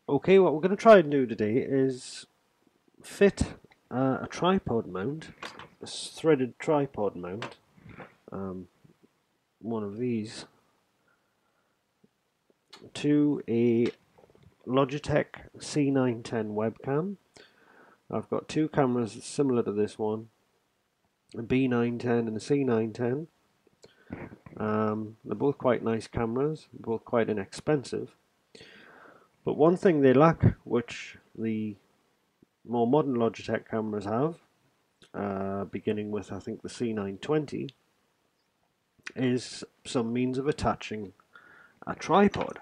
Okay, what we're going to try and do today is fit a tripod mount, a threaded tripod mount, one of these, to a Logitech C910 webcam. I've got two cameras similar to this one, a B910 and a C910. They're both quite nice cameras, both quite inexpensive. But one thing they lack, which the more modern Logitech cameras have, beginning with I think the C920, is some means of attaching a tripod.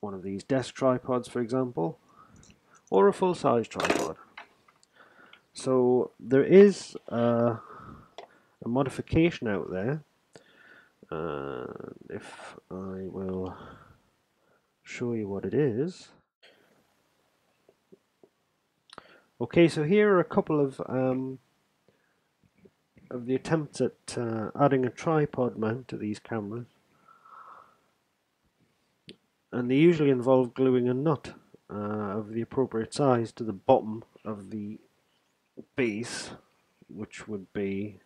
One of these desk tripods, for example, or a full-size tripod. So there is a modification out there. If I will show you what it is. Okay, so here are a couple of the attempts at adding a tripod mount to these cameras, and they usually involve gluing a nut of the appropriate size to the bottom of the base, which would be,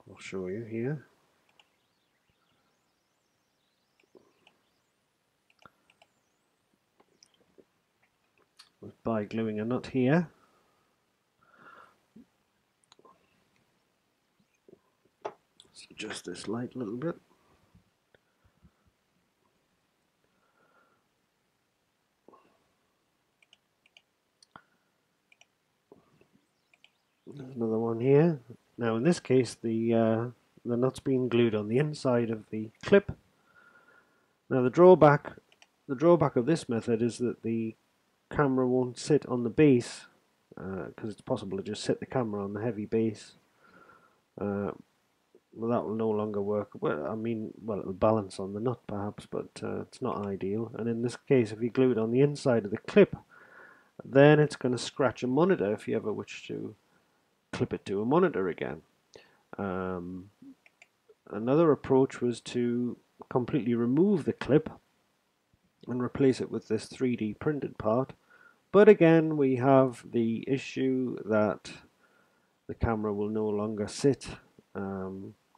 I'll show you here. By gluing a nut here. Let's adjust this light a little bit. There's another one here. Now in this case the nut's being glued on the inside of the clip. Now the drawback of this method is that the camera won't sit on the base, because it's possible to just sit the camera on the heavy base. Well, that will no longer work. Well, I mean, well, it'll balance on the nut perhaps, but it's not ideal. And in this case, if you glue it on the inside of the clip, then it's going to scratch a monitor if you ever wish to clip it to a monitor again. Another approach was to completely remove the clip and replace it with this 3D printed part. But again, we have the issue that the camera will no longer sit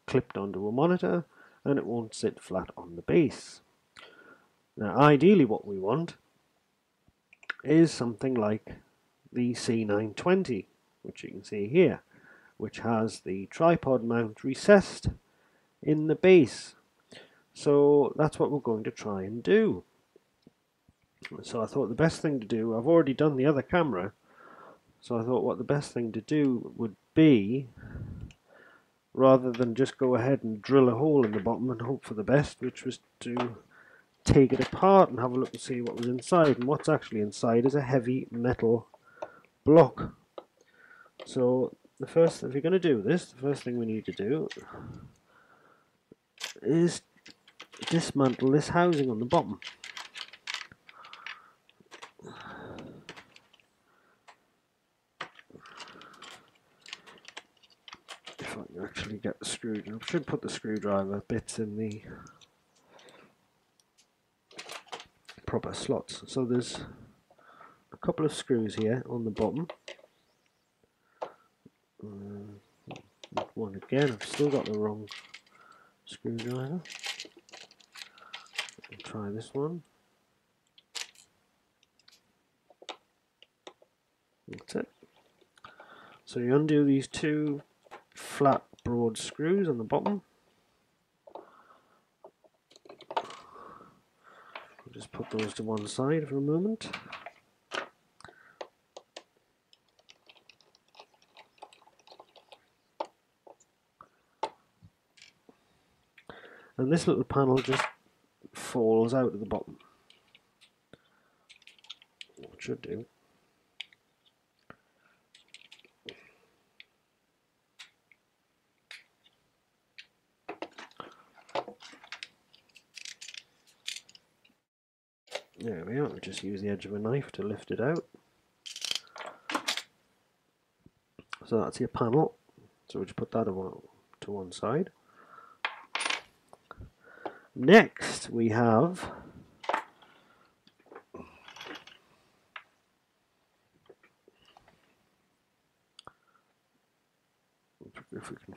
clipped onto a monitor, and it won't sit flat on the base. Now ideally what we want is something like the C920, which you can see here, which has the tripod mount recessed in the base. So that's what we're going to try and do. So I thought the best thing to do, I've already done the other camera, so I thought what the best thing to do would be, rather than just go ahead and drill a hole in the bottom and hope for the best, which was to take it apart and have a look and see what was inside. And what's actually inside is a heavy metal block. So the first, if you're going to do this, the first thing we need to do is dismantle this housing on the bottom. If I can actually get the screwdriver, I should put the screwdriver bits in the proper slots. So there's a couple of screws here on the bottom. One again, I've still got the wrong screwdriver. I'll try this one. That's it. So you undo these two flat broad screws on the bottom. I'll just put those to one side for a moment. And this little panel just falls out of the bottom. It should do. There we are, we'll just use the edge of a knife to lift it out. So that's your panel. So we'll just put that to one side. Next we have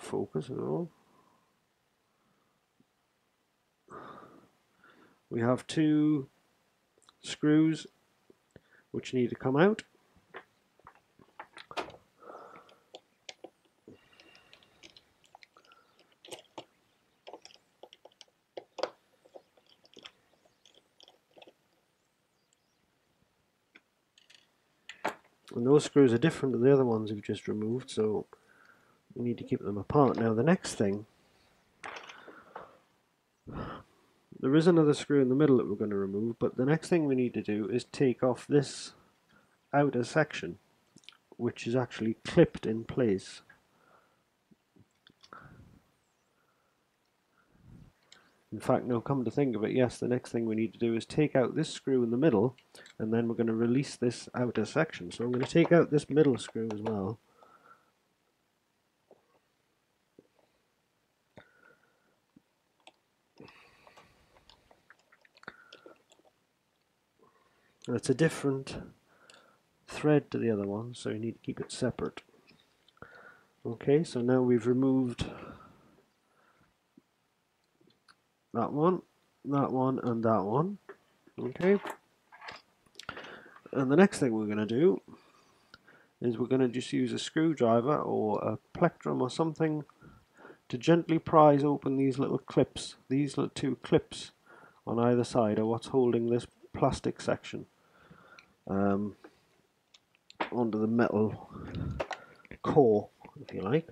focus at all. We have two screws which need to come out. And those screws are different to the other ones we've just removed, so we need to keep them apart. Now the next thing, there is another screw in the middle that we're going to remove, but the next thing we need to do is take off this outer section, which is actually clipped in place. In fact, now come to think of it, yes, the next thing we need to do is take out this screw in the middle, and then we're going to release this outer section. So I'm going to take out this middle screw as well. And it's a different thread to the other one, so you need to keep it separate. Okay, so now we've removed that one, and that one. Okay, and the next thing we're going to do is we're going to just use a screwdriver or a plectrum or something to gently prise open these little clips. These little two clips on either side are what's holding this plastic section onto the metal core, if you like.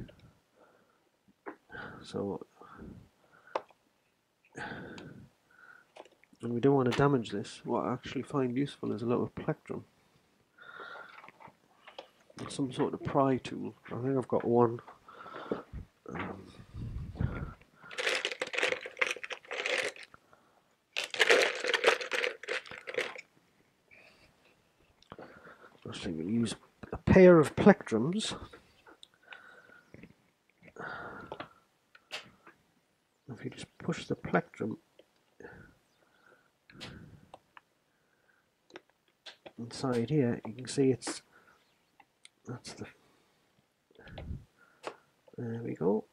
So, and we don't want to damage this. What I actually find useful is a little plectrum, some sort of pry tool. I think I've got one. So we'll use a pair of plectrums. If you just push the plectrum inside here, you can see there we go.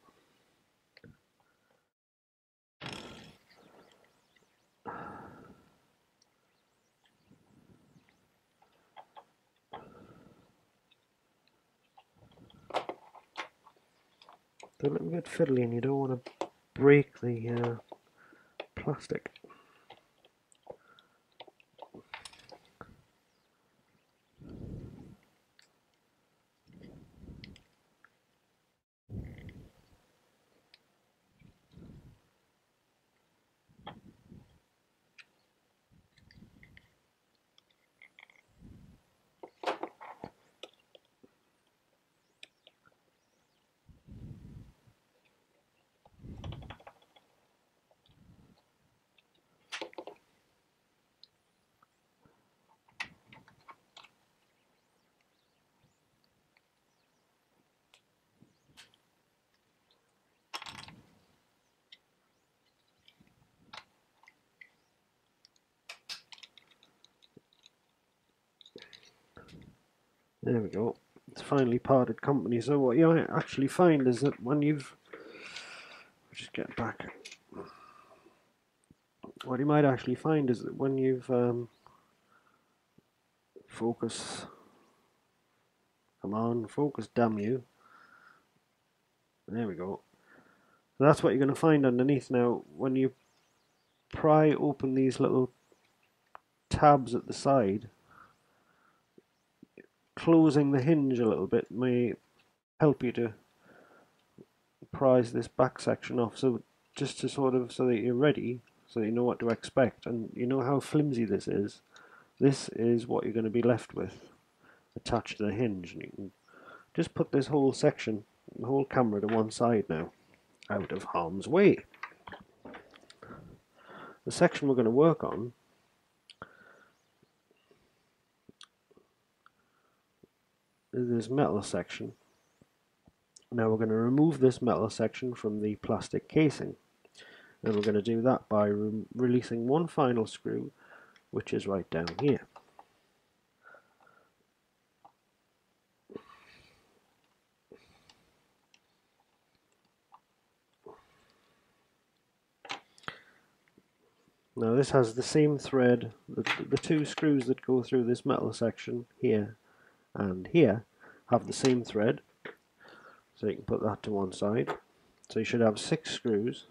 They're a little bit fiddly and you don't want to break the plastic. There we go. It's finally parted company. So what you actually find is that when you've just get back, what you might actually find is that when you've focus, come on, focus, damn you. There we go. So that's what you're going to find underneath. Now, when you pry open these little tabs at the side, closing the hinge a little bit may help you to prise this back section off. So just to sort of, so that you're ready, so you know what to expect, and you know how flimsy this is. This is what you're going to be left with attached to the hinge. And you can just put this whole section, the whole camera, to one side now, out of harm's way. The section we're going to work on is this metal section. Now we're going to remove this metal section from the plastic casing, and we're going to do that by releasing one final screw, which is right down here. Now this has the same thread, the two screws that go through this metal section here and here have the same thread, so you can put that to one side. So you should have 6 screws,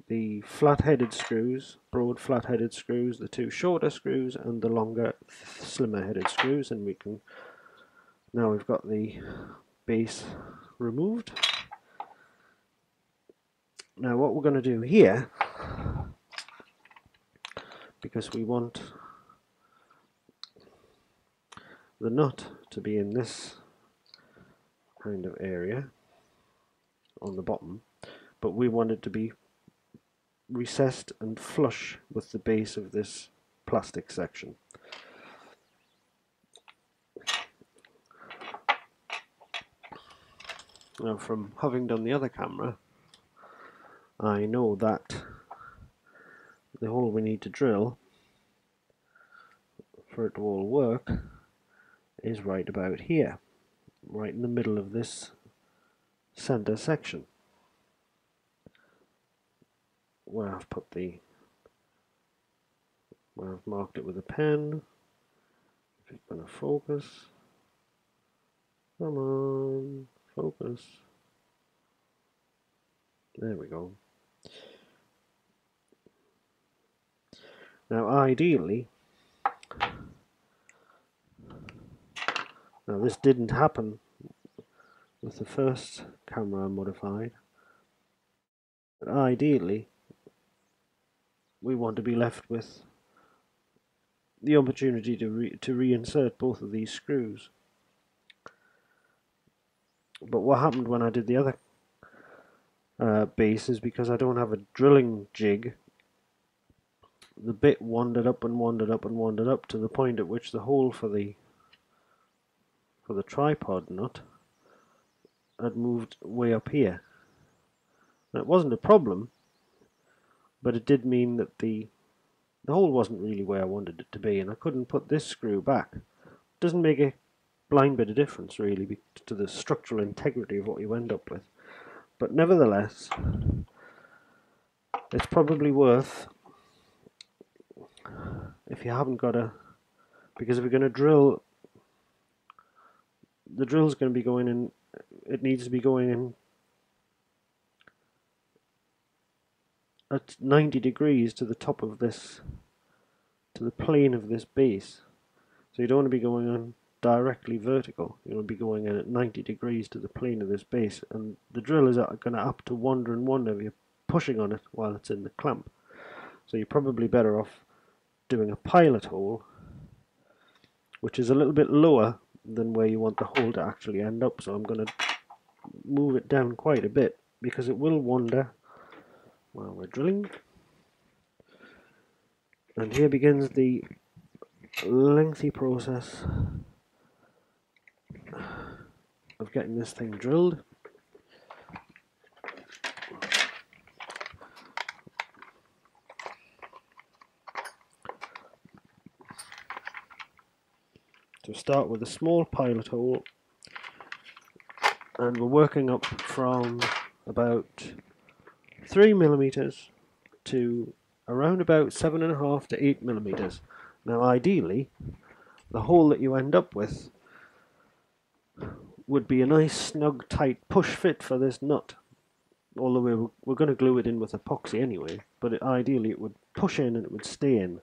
the flat-headed screws, broad flat-headed screws, the 2 shorter screws and the longer slimmer headed screws, and now we've got the base removed. Now what we're going to do here, because we want the nut to be in this kind of area on the bottom, but we want it to be recessed and flush with the base of this plastic section. Now, from having done the other camera, I know that the hole we need to drill for it to all work is right about here, right in the middle of this center section, where I've marked it with a pen. If it's going to focus, come on, focus. There we go. Now ideally, now this didn't happen with the first camera I modified, but ideally we want to be left with the opportunity to reinsert both of these screws. But what happened when I did the other base is, because I don't have a drilling jig, the bit wandered up and wandered up and wandered up to the point at which the hole for the tripod nut had moved way up here. Now, it wasn't a problem, but it did mean that the hole wasn't really where I wanted it to be, and I couldn't put this screw back. It doesn't make a blind bit of difference really to the structural integrity of what you end up with, but nevertheless it's probably worth, if you haven't got because if you're going to drill, the drill's going to be going in, it needs to be going in at 90 degrees to the top of this, to the plane of this base. So you don't want to be going on directly vertical, you want to be going in at 90 degrees to the plane of this base, and the drill is going to have to wander and wander if you're pushing on it while it's in the clamp. So you're probably better off doing a pilot hole, which is a little bit lower than where you want the hole to actually end up. So I'm going to move it down quite a bit, because it will wander while we're drilling. And here begins the lengthy process of getting this thing drilled. So start with a small pilot hole, and we're working up from about 3mm to around about 7.5 to 8mm. Now ideally, the hole that you end up with would be a nice snug tight push fit for this nut, although we're going to glue it in with epoxy anyway, but ideally it would push in and it would stay in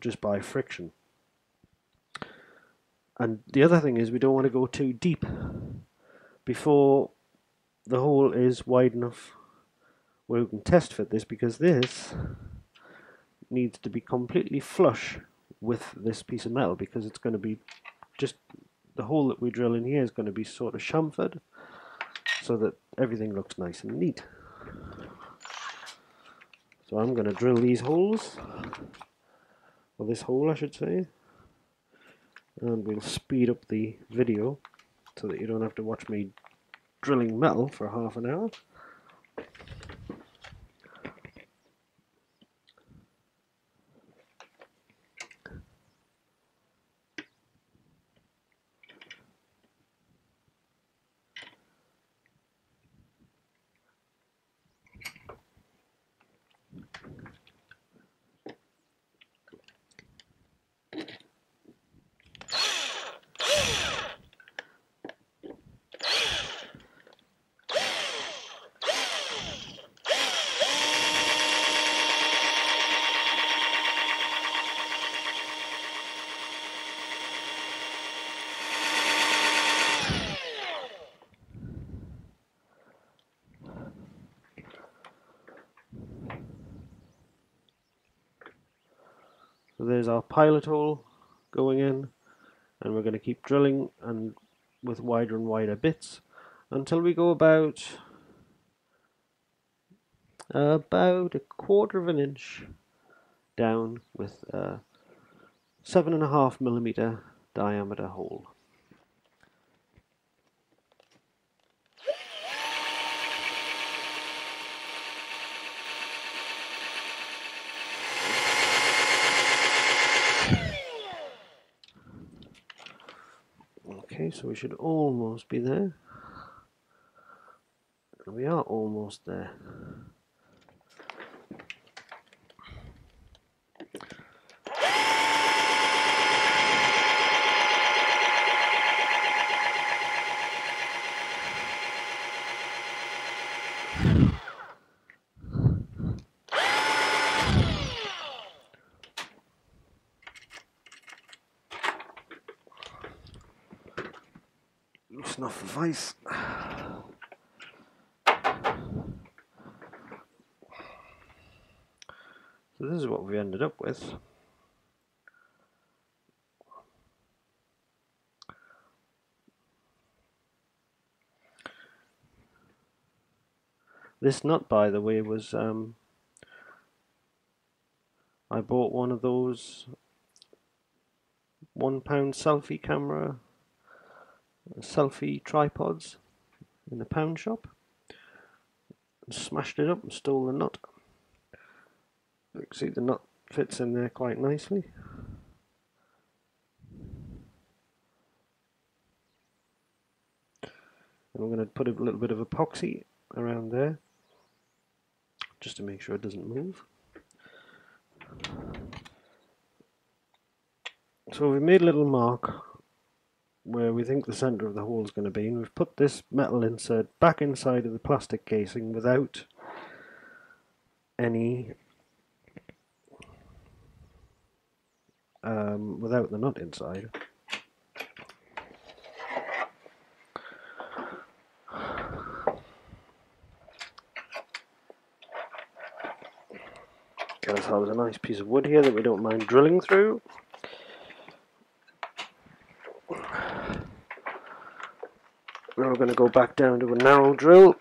just by friction. And the other thing is, we don't want to go too deep before the hole is wide enough where we can test fit this, because this needs to be completely flush with this piece of metal, because it's going to be just, the hole that we drill in here is going to be sort of chamfered so that everything looks nice and neat. So I'm going to drill these holes, or this hole I should say, and we'll speed up the video so that you don't have to watch me drilling metal for half an hour. So there's our pilot hole going in, and we're going to keep drilling and with wider and wider bits until we go about a 1/4 of an inch down with a 7.5mm diameter hole. Okay, so we should almost be there. We are almost there. Snuff of ice. So this is what we ended up with. This nut, by the way, was I bought one of those £1 selfie camera, selfie tripods in the pound shop, and smashed it up and stole the nut. You can see the nut fits in there quite nicely. And I'm going to put a little bit of epoxy around there just to make sure it doesn't move. So we've made a little mark where we think the centre of the hole is going to be, and we've put this metal insert back inside of the plastic casing without any without the nut inside. Because I have a nice piece of wood here that we don't mind drilling through. Now we're going to go back down to a narrow drill,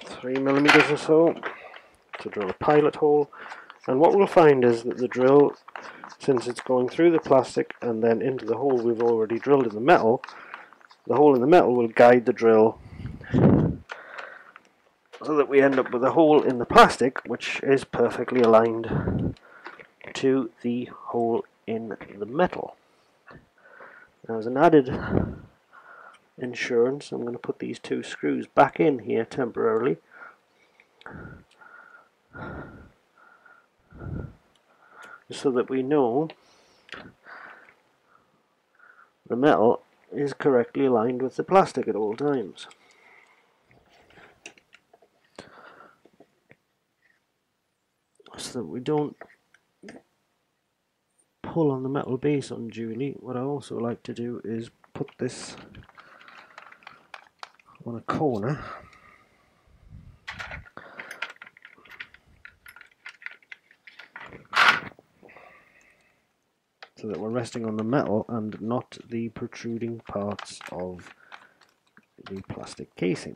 3mm or so, to drill a pilot hole. And what we'll find is that the drill, since it's going through the plastic and then into the hole we've already drilled in the metal, the hole in the metal will guide the drill so that we end up with a hole in the plastic which is perfectly aligned to the hole in the metal. Now, as an added insurance, I'm going to put these 2 screws back in here temporarily, so that we know the metal is correctly aligned with the plastic at all times. So that we don't pull on the metal base unduly. What I also like to do is put this on a corner so that we're resting on the metal and not the protruding parts of the plastic casing.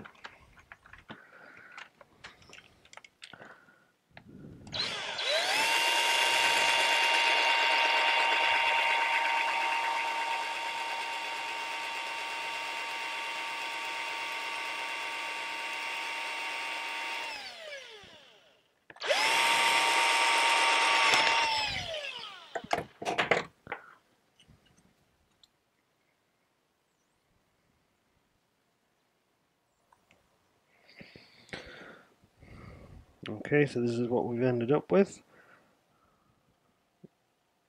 Okay, so this is what we've ended up with.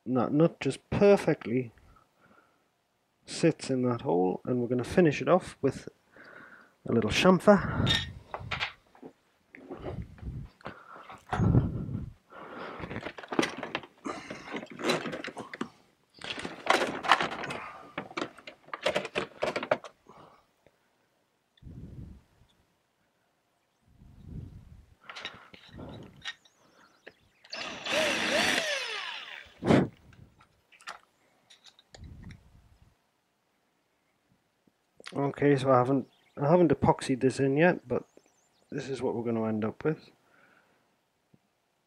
That nut just perfectly sits in that hole, and we're going to finish it off with a little chamfer. Okay, so I haven't epoxied this in yet, but this is what we're going to end up with.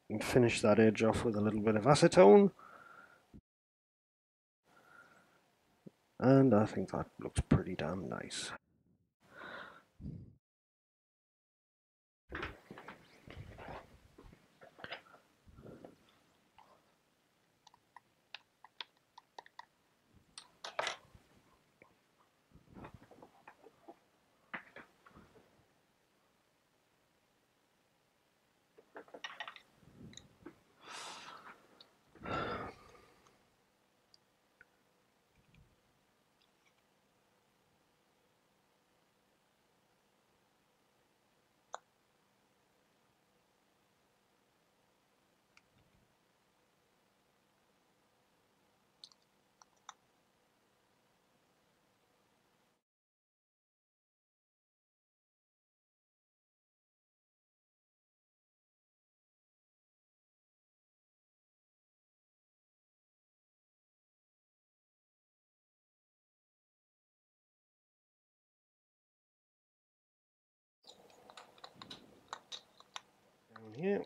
And finish that edge off with a little bit of acetone. And I think that looks pretty damn nice. Down here.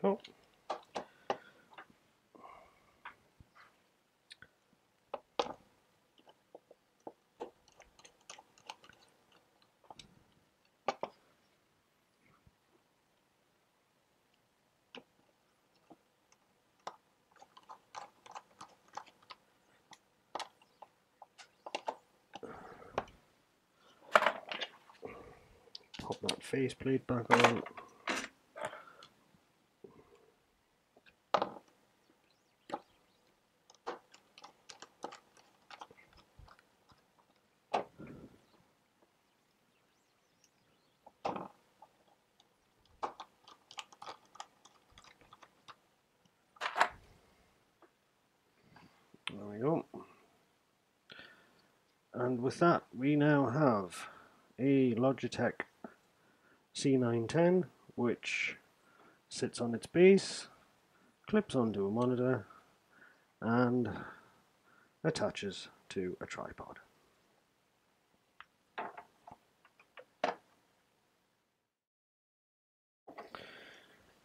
Oh. Pop that faceplate back on. There we go. And with that, we now have a Logitech C910, which sits on its base, clips onto a monitor, and attaches to a tripod.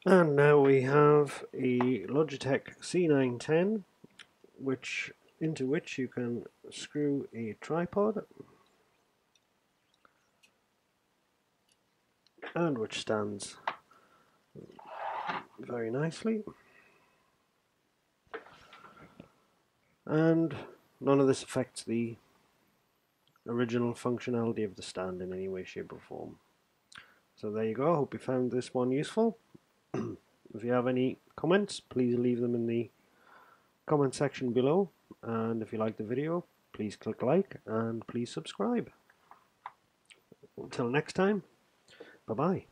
And now we have a Logitech C910, into which you can screw a tripod, and which stands very nicely. And none of this affects the original functionality of the stand in any way, shape or form. So there you go. I hope you found this one useful. If you have any comments, please leave them in the comment section below, and if you like the video, please click like and please subscribe. Until next time, bye bye.